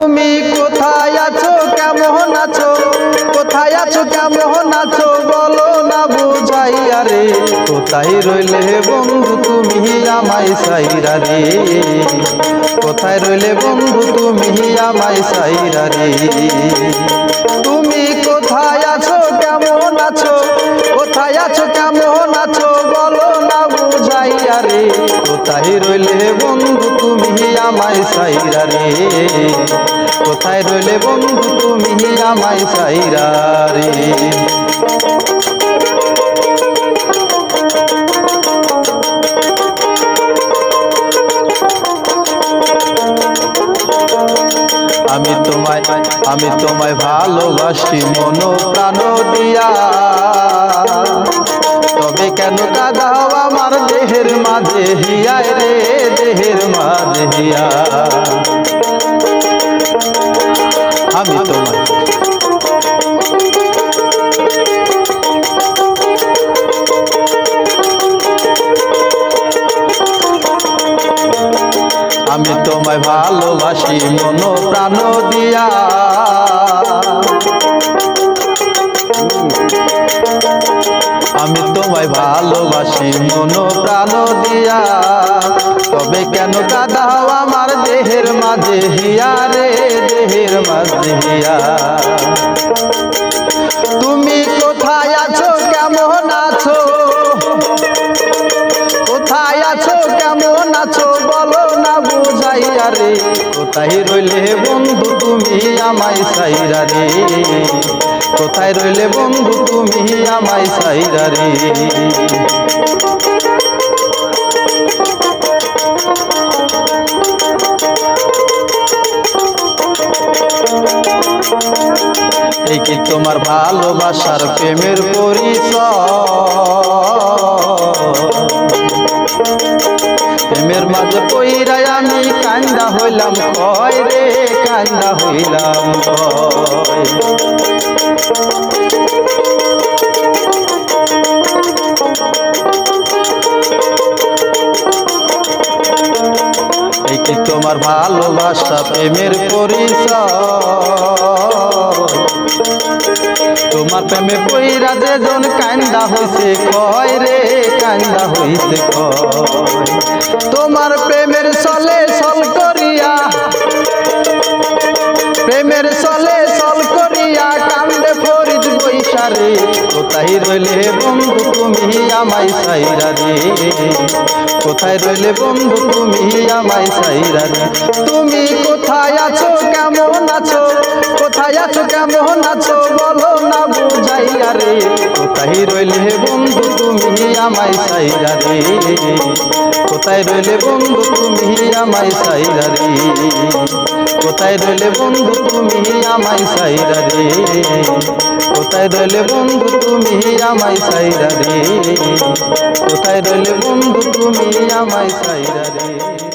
তুমি কোথায় আছো কেমন আছো, কোথায় আছো কেমন আছো বলো না বুঝাইয়া রে। কোথায় রইলে বন্ধু তুমি আমায় সাইরা রে, কোথায় রইলে বন্ধু তুমি আমায় সাইরা রে। তুমি কোথায় আছো কেমন আছো, কোথায় আছো কেমন আছো বলো না বুঝাইয়া রে। কোথায় রইলে বন্ধু তুমি আমায় সাইরা রে, কোথায় রইলে বন্ধু তুমি আমায় সাইরা রে। আমি তোমায় ভালোবাসি মন প্রাণ দিয়া, তবে কেন কাঁদাও আমার দেহের মাঝে হিয়ায় রে, দেহের মাঝে হিয়া। আমি তোমায় ভালোবাসি মন প্রাণ দিয়া, আমি তোমায় ভালোবাসি মন প্রাণ দিয়া, তবে কেন কাঁদাও আমার দেহের মাঝে হিয়া রে, দেহের মাঝে হিয়া। তুমি কোথায় আছো কেমন আছো, কোথায় আছো কেমন আছো বলো না বুঝাইয়া রে। কোথায় রইলে বন্ধু তুমি আমায় সাইরা রে, কোথায় রইলে বন্ধু তুমি আমায় সাইরা রে। এই কি তোমার ভালোবাসার প্রেমের পরিচয়, প্রেমের মাঝে পইরাই আমি কান্দা হইলাম কয় রে, কান্দা হইলাম কয়। এই কি তোমার ভালোবাসা প্রেমের পরিচয়, তোমার প্রেমে পইরা যেজন কান্দা হইছে কয় রে, কান্দা হইছে কয়। তোমার প্রেমের চলে চল করিয়া, প্রেমের চলে চল করিয়া কান্দে ফরিদ বৈশা রে। কোথায় রইলে বন্ধু তুমি আমায় সাইরা রে, কোথায় রইলে বন্ধু তুমি আমায় সাইরা রে। তুমি কোথায় আছো কেমন আছো, কোথায় আছো কেমন আছো বলো না বুঝাইয়া রে। কোথায় রইলে বন্ধু তুমি আমায় সাইরা রে, কোথায় রইলে বন্ধু তুমি আমায় সাইরা রে, কোথায় রইলে বন্ধু তুমি আমায় সাইরা রে, কোথায় রইলে বন্ধু তুমি আমায় সাইরা রে, কোথায় রইলে বন্ধু তুমি আমায় সাইরা রে।